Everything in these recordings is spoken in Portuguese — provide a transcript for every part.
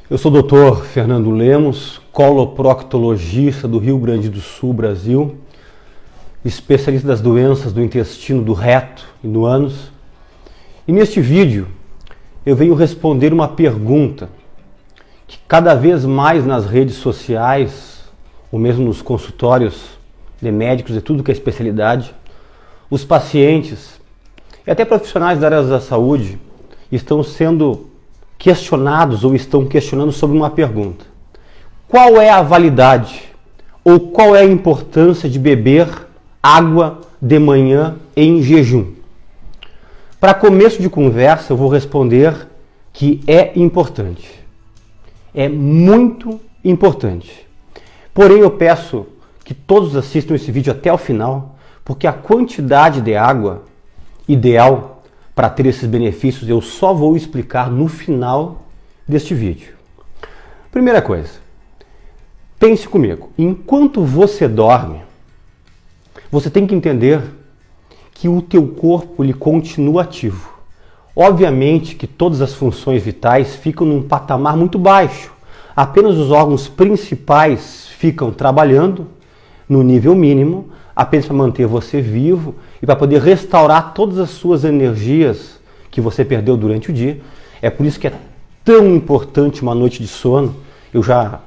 Eu sou o Dr. Fernando Lemos, coloproctologista do Rio Grande do Sul, Brasil, especialista das doenças do intestino, do reto e do ânus. E neste vídeo eu venho responder uma pergunta que cada vez mais nas redes sociais, ou mesmo nos consultórios de médicos e tudo que é especialidade, os pacientes e até profissionais da área da saúde estão sendo questionados ou estão questionando sobre uma pergunta. Qual é a validade ou qual é a importância de beber água de manhã em jejum? Para começo de conversa, eu vou responder que é importante. É muito importante. Porém, eu peço que todos assistam esse vídeo até o final, porque a quantidade de água ideal para ter esses benefícios eu só vou explicar no final deste vídeo. Primeira coisa, pense comigo. Enquanto você dorme, você tem que entender que o teu corpo ele continua ativo. Obviamente que todas as funções vitais ficam num patamar muito baixo. Apenas os órgãos principais ficam trabalhando no nível mínimo, apenas para manter você vivo e para poder restaurar todas as suas energias que você perdeu durante o dia. É por isso que é tão importante uma noite de sono. Eu já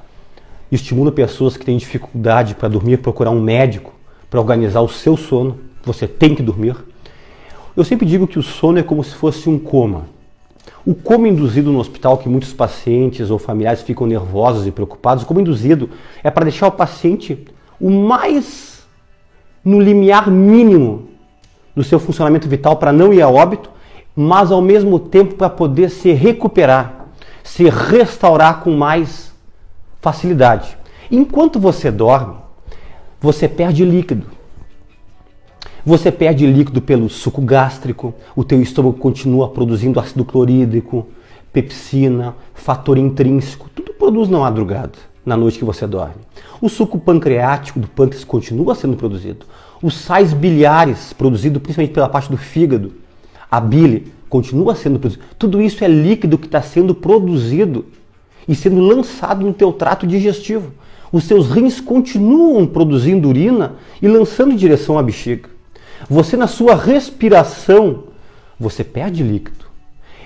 estimulo pessoas que têm dificuldade para dormir, procurar um médico para organizar o seu sono. Você tem que dormir. Eu sempre digo que o sono é como se fosse um coma. O coma induzido no hospital, que muitos pacientes ou familiares ficam nervosos e preocupados, o coma induzido é para deixar o paciente o mais no limiar mínimo do seu funcionamento vital para não ir a óbito, mas ao mesmo tempo para poder se recuperar, se restaurar com mais facilidade. Enquanto você dorme, você perde líquido. Você perde líquido pelo suco gástrico, o teu estômago continua produzindo ácido clorídrico, pepsina, fator intrínseco, tudo produz na madrugada, na noite que você dorme. O suco pancreático do pâncreas continua sendo produzido. Os sais biliares, produzidos principalmente pela parte do fígado, a bile, continua sendo produzido. Tudo isso é líquido que está sendo produzido e sendo lançado no teu trato digestivo. Os seus rins continuam produzindo urina e lançando em direção à bexiga. Você, na sua respiração, você perde líquido.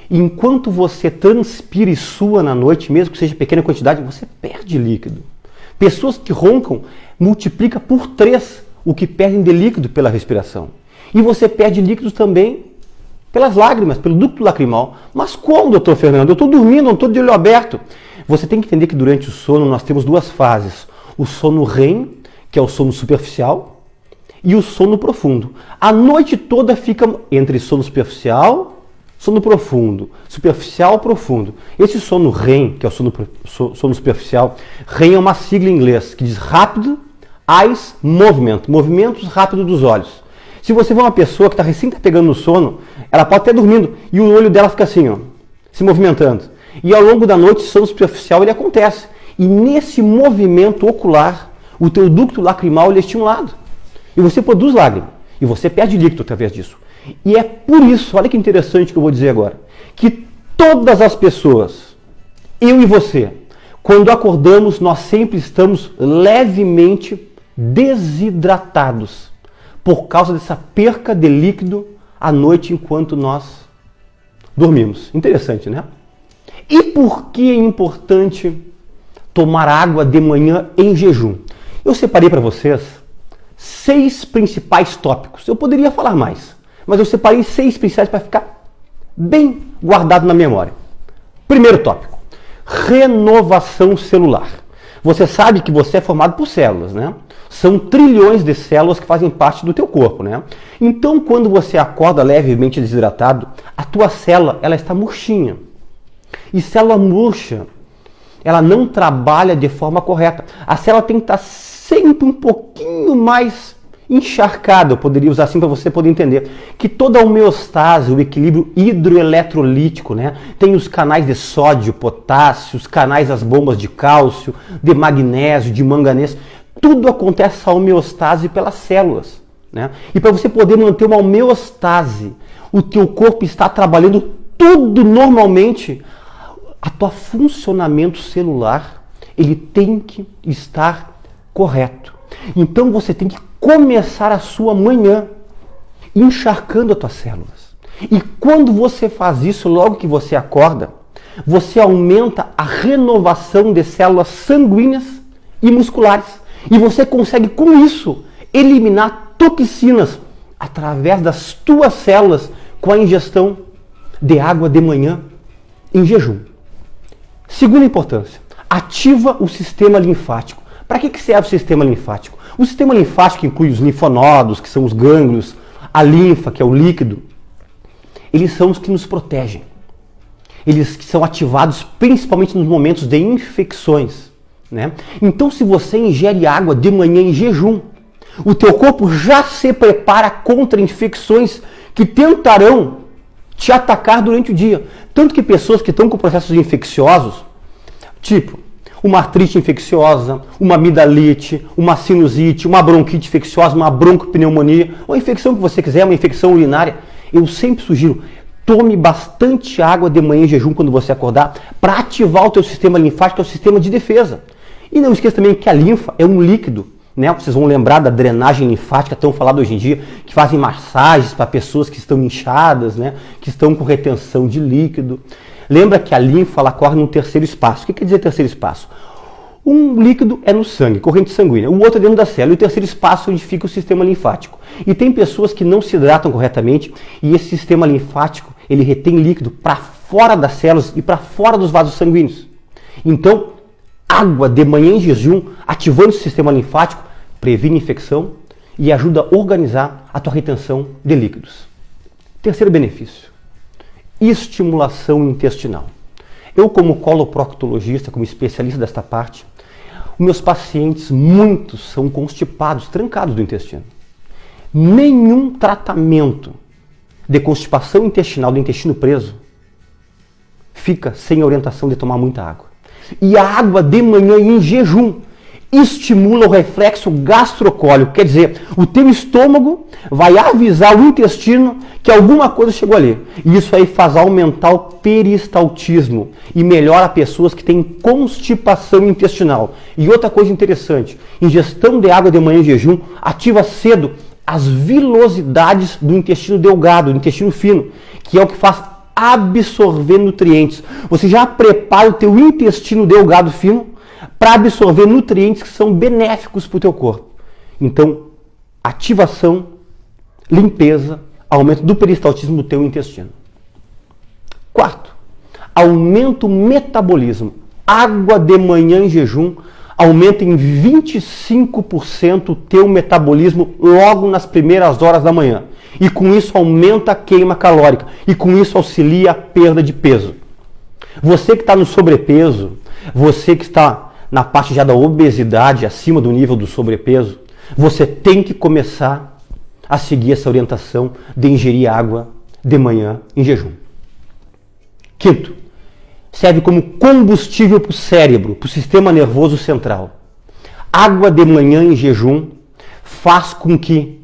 Enquanto você transpira e sua na noite, mesmo que seja pequena quantidade, você perde líquido. Pessoas que roncam multiplica por 3 o que perdem de líquido pela respiração. E você perde líquidos também pelas lágrimas, pelo ducto lacrimal. Mas como, doutor Fernando? Eu estou dormindo, não estou de olho aberto. Você tem que entender que durante o sono nós temos 2 fases. O sono REM, que é o sono superficial, e o sono profundo. A noite toda fica entre sono superficial, sono profundo, superficial, profundo. Esse sono REM, que é o sono superficial, REM é uma sigla em inglês que diz Rapid Eyes Movement, movimentos rápidos dos olhos. Se você vê uma pessoa que está recém pegando no sono, ela pode estar dormindo e o olho dela fica assim, ó, se movimentando. E ao longo da noite, o sono superficial ele acontece. E nesse movimento ocular, o teu ducto lacrimal ele é estimulado. E você produz lágrima. E você perde líquido através disso. E é por isso, olha que interessante que eu vou dizer agora, que todas as pessoas, eu e você, quando acordamos, nós sempre estamos levemente desidratados por causa dessa perca de líquido à noite enquanto nós dormimos. Interessante, né? E por que é importante tomar água de manhã em jejum? Eu separei para vocês 6 principais tópicos. Eu poderia falar mais, mas eu separei 6 principais para ficar bem guardado na memória. Primeiro tópico, renovação celular. Você sabe que você é formado por células, né? São trilhões de células que fazem parte do teu corpo, né? Então, quando você acorda levemente desidratado, a tua célula, ela está murchinha. E célula murcha, ela não trabalha de forma correta. A célula tem que estar sempre um pouquinho mais encharcada, eu poderia usar assim para você poder entender, que toda a homeostase, o equilíbrio hidroeletrolítico, né? Tem os canais de sódio, potássio, os canais das bombas de cálcio, de magnésio, de manganês, tudo acontece essa homeostase pelas células, né? E para você poder manter uma homeostase, o teu corpo está trabalhando tudo normalmente, a tua funcionamento celular, ele tem que estar correto. Então você tem que começar a sua manhã encharcando as tuas células. E quando você faz isso, logo que você acorda, você aumenta a renovação de células sanguíneas e musculares. E você consegue, com isso, eliminar toxinas através das tuas células com a ingestão de água de manhã em jejum. Segunda importância, ativa o sistema linfático. Para que serve o sistema linfático? O sistema linfático inclui os linfonodos, que são os gânglios, a linfa, que é o líquido. Eles são os que nos protegem. Eles são ativados principalmente nos momentos de infecções, né? Então, se você ingere água de manhã em jejum, o teu corpo já se prepara contra infecções que tentarão te atacar durante o dia. Tanto que pessoas que estão com processos infecciosos, tipo uma artrite infecciosa, uma amidalite, uma sinusite, uma bronquite infecciosa, uma broncopneumonia, ou a infecção que você quiser, uma infecção urinária, eu sempre sugiro, tome bastante água de manhã em jejum quando você acordar, para ativar o teu sistema linfático, que é o sistema de defesa. E não esqueça também que a linfa é um líquido, né? Vocês vão lembrar da drenagem linfática, tão falada hoje em dia, que fazem massagens para pessoas que estão inchadas, né? Que estão com retenção de líquido. Lembra que a linfa ela corre no terceiro espaço. O que quer dizer terceiro espaço? Um líquido é no sangue, corrente sanguínea, o outro é dentro da célula, e o terceiro espaço é onde fica o sistema linfático. E tem pessoas que não se hidratam corretamente e esse sistema linfático ele retém líquido para fora das células e para fora dos vasos sanguíneos. Então, água de manhã em jejum, ativando o sistema linfático, previne infecção e ajuda a organizar a tua retenção de líquidos. Terceiro benefício, estimulação intestinal. Eu, como coloproctologista, como especialista desta parte, os meus pacientes, muitos são constipados, trancados do intestino. Nenhum tratamento de constipação intestinal, do intestino preso, fica sem orientação de tomar muita água. E a água de manhã em jejum estimula o reflexo gastrocólico, quer dizer, o teu estômago vai avisar o intestino que alguma coisa chegou ali. E isso aí faz aumentar o peristaltismo e melhora pessoas que têm constipação intestinal. E outra coisa interessante, ingestão de água de manhã em jejum ativa cedo as vilosidades do intestino delgado, do intestino fino, que é o que faz absorver nutrientes. Você já prepara o teu intestino delgado fino para absorver nutrientes que são benéficos para o teu corpo. Então, ativação, limpeza, aumento do peristaltismo do teu intestino. Quarto, aumenta o metabolismo. Água de manhã em jejum aumenta em 25% o teu metabolismo logo nas primeiras horas da manhã. E com isso aumenta a queima calórica. E com isso auxilia a perda de peso. Você que está no sobrepeso, você que está na parte já da obesidade, acima do nível do sobrepeso, você tem que começar a seguir essa orientação de ingerir água de manhã em jejum. Quinto, serve como combustível para o cérebro, para o sistema nervoso central. Água de manhã em jejum faz com que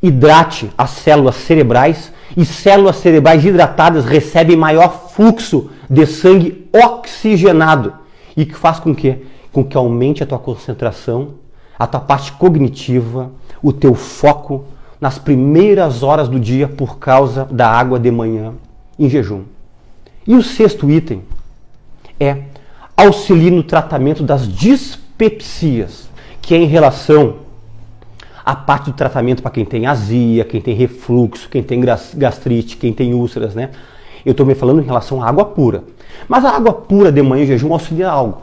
hidrate as células cerebrais e células cerebrais hidratadas recebem maior fluxo de sangue oxigenado e que faz com que aumente a tua concentração, a tua parte cognitiva, o teu foco nas primeiras horas do dia por causa da água de manhã em jejum. E o sexto item é auxiliar no tratamento das dispepsias, que é em relação à parte do tratamento para quem tem azia, quem tem refluxo, quem tem gastrite, quem tem úlceras, né? Eu estou me falando em relação à água pura. Mas a água pura de manhã em jejum auxilia algo.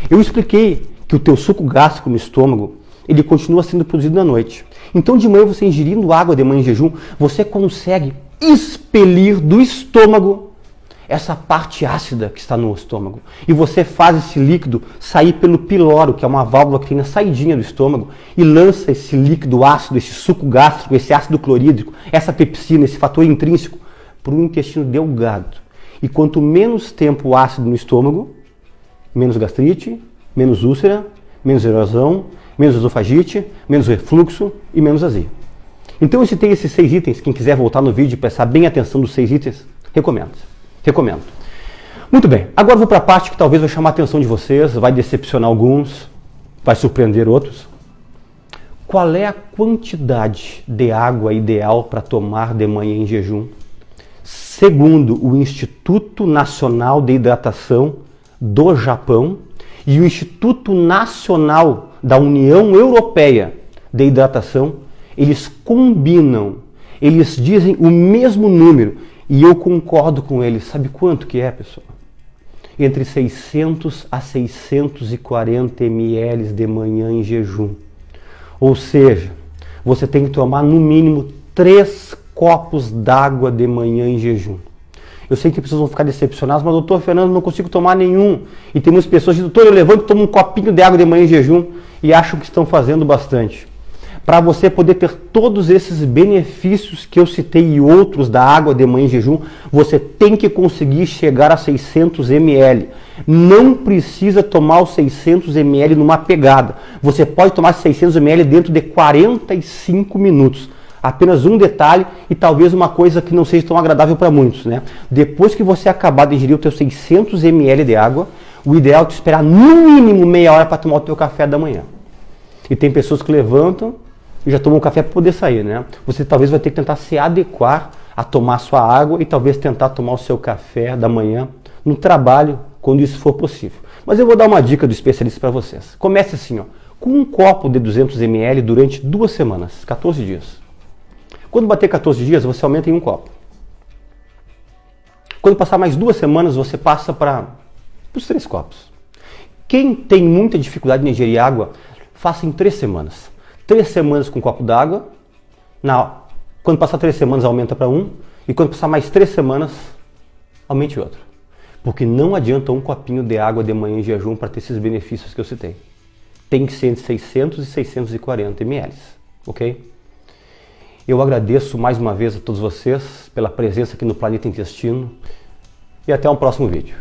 Eu expliquei que o teu suco gástrico no estômago, ele continua sendo produzido na noite. Então de manhã você ingerindo água de manhã em jejum, você consegue expelir do estômago essa parte ácida que está no estômago. E você faz esse líquido sair pelo piloro, que é uma válvula que tem na saidinha do estômago, e lança esse líquido ácido, esse suco gástrico, esse ácido clorídrico, essa pepsina, esse fator intrínseco, para o intestino delgado. E quanto menos tempo ácido no estômago, menos gastrite, menos úlcera, menos erosão, menos esofagite, menos refluxo e menos azia. Então eu citei esses 6 itens. Quem quiser voltar no vídeo e prestar bem atenção dos 6 itens, recomendo. Muito bem, agora vou para a parte que talvez vai chamar a atenção de vocês, vai decepcionar alguns, vai surpreender outros. Qual é a quantidade de água ideal para tomar de manhã em jejum? Segundo o Instituto Nacional de Hidratação do Japão e o Instituto Nacional da União Europeia de Hidratação, eles combinam, eles dizem o mesmo número e eu concordo com eles. Sabe quanto que é, pessoal? Entre 600 a 640 ml de manhã em jejum. Ou seja, você tem que tomar no mínimo 3 copos d'água de manhã em jejum. Eu sei que pessoas vão ficar decepcionadas, mas doutor Fernando, não consigo tomar nenhum. E tem muitas pessoas que dizem, doutor, eu levanto e tomo um copinho de água de manhã em jejum e acham que estão fazendo bastante. Para você poder ter todos esses benefícios que eu citei e outros da água de manhã em jejum, você tem que conseguir chegar a 600 ml. Não precisa tomar os 600 ml numa pegada. Você pode tomar 600 ml dentro de 45 minutos. Apenas um detalhe e talvez uma coisa que não seja tão agradável para muitos, né? Depois que você acabar de ingerir os seus 600 ml de água, o ideal é te esperar no mínimo meia hora para tomar o teu café da manhã. E tem pessoas que levantam e já tomam um café para poder sair, né? Você talvez vai ter que tentar se adequar a tomar a sua água e talvez tentar tomar o seu café da manhã no trabalho, quando isso for possível. Mas eu vou dar uma dica do especialista para vocês. Comece assim, ó, com um copo de 200 ml durante 2 semanas, 14 dias. Quando bater 14 dias, você aumenta em um copo. Quando passar mais 2 semanas, você passa para os 3 copos. Quem tem muita dificuldade em ingerir água, faça em 3 semanas. 3 semanas com um copo d'água. Quando passar 3 semanas, aumenta para 1. E quando passar mais 3 semanas, aumente outro. Porque não adianta um copinho de água de manhã em jejum para ter esses benefícios que eu citei. Tem que ser entre 600 e 640 ml. Ok? Eu agradeço mais uma vez a todos vocês pela presença aqui no Planeta Intestino e até um próximo vídeo.